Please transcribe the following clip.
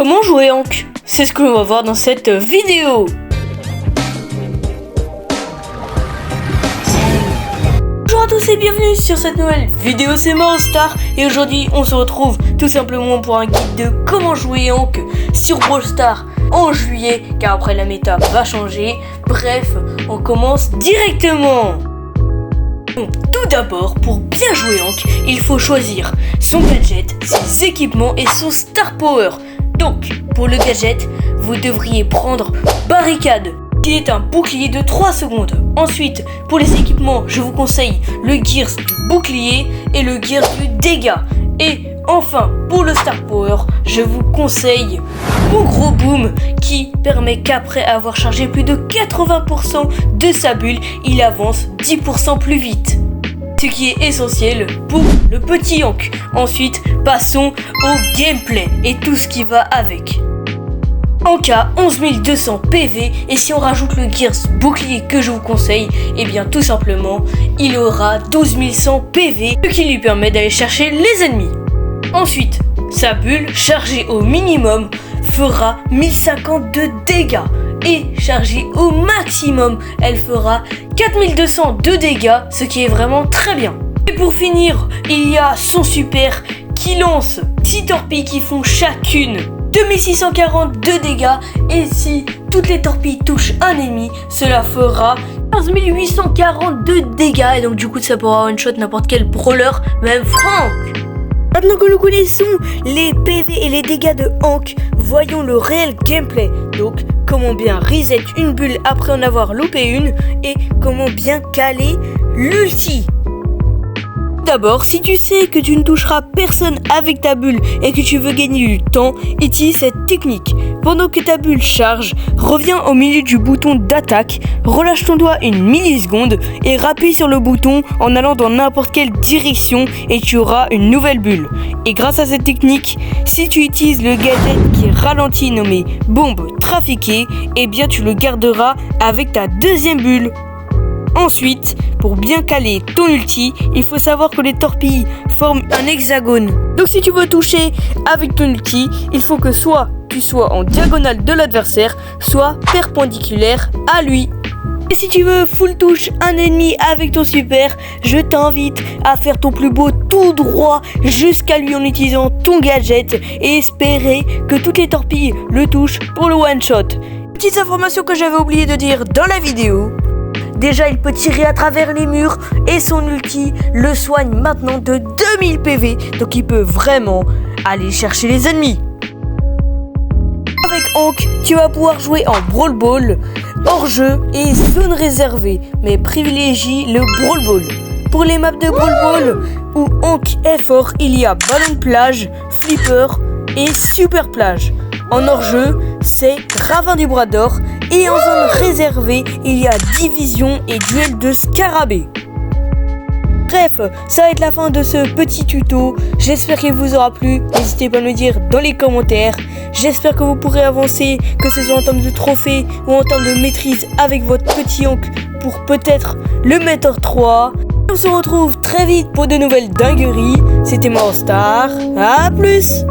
Comment jouer Hank? C'est ce que l'on va voir dans cette vidéo. Bonjour à tous et bienvenue sur cette nouvelle vidéo, c'est Maostar et aujourd'hui on se retrouve tout simplement pour un guide de comment jouer Hank sur Brawl Stars en juillet, car après la méta va changer. Bref, on commence directement. Tout d'abord, pour bien jouer Hank, il faut choisir son gadget, ses équipements et son star power. Donc, pour le gadget, vous devriez prendre Barricade, qui est un bouclier de 3 secondes. Ensuite, pour les équipements, je vous conseille le Gears du bouclier et le Gears du dégât. Et enfin, pour le Star Power, je vous conseille mon gros boom qui permet qu'après avoir chargé plus de 80% de sa bulle, il avance 10% plus vite. Ce qui est essentiel pour le petit Hank. Ensuite, passons au gameplay et tout ce qui va avec. Hank a 11 200 PV et si on rajoute le Gears bouclier que je vous conseille, et bien tout simplement, il aura 12 100 PV, ce qui lui permet d'aller chercher les ennemis. Ensuite, sa bulle chargée au minimum fera 1050 de dégâts et chargée au maximum, elle fera 4200 de dégâts, ce qui est vraiment très bien. Et pour finir, il y a son super qui lance 6 torpilles qui font chacune 2640 de dégâts et si toutes les torpilles touchent un ennemi, cela fera 15 840 de dégâts et donc du coup ça pourra one-shot n'importe quel brawler, même Franck. Maintenant que nous connaissons les PV et les dégâts de Hank, voyons le réel gameplay. Donc comment bien reset une bulle après en avoir loupé une et comment bien caler l'ulti. D'abord, si tu sais que tu ne toucheras personne avec ta bulle et que tu veux gagner du temps, utilise cette technique. Pendant que ta bulle charge, reviens au milieu du bouton d'attaque, relâche ton doigt une milliseconde et rappuie sur le bouton en allant dans n'importe quelle direction et tu auras une nouvelle bulle. Et grâce à cette technique, si tu utilises le gadget qui ralentit nommé bombe trafiquée, eh bien tu le garderas avec ta deuxième bulle. Ensuite, pour bien caler ton ulti, il faut savoir que les torpilles forment un hexagone. Donc si tu veux toucher avec ton ulti, il faut que soit tu sois en diagonale de l'adversaire, soit perpendiculaire à lui. Et si tu veux full touche un ennemi avec ton super, je t'invite à faire ton plus beau tout droit jusqu'à lui en utilisant ton gadget et espérer que toutes les torpilles le touchent pour le one shot. Petite information que j'avais oublié de dire dans la vidéo. Déjà, il peut tirer à travers les murs et son ulti le soigne maintenant de 2000 PV. Donc, il peut vraiment aller chercher les ennemis. Avec Hank, tu vas pouvoir jouer en Brawl Ball, hors-jeu et zone réservée. Mais privilégie le Brawl Ball. Pour les maps de Brawl Ball où Hank est fort, il y a Ballon Plage, Flipper et Super Plage. En hors-jeu, c'est Ravin du Bras d'Or. Et en zone réservée, il y a Division et Duel de Scarabée. Bref, ça va être la fin de ce petit tuto. J'espère qu'il vous aura plu. N'hésitez pas à me le dire dans les commentaires. J'espère que vous pourrez avancer, que ce soit en termes de trophée ou en termes de maîtrise avec votre petit Hank pour peut-être le mettre 3. On se retrouve très vite pour de nouvelles dingueries. C'était Maostar. À plus!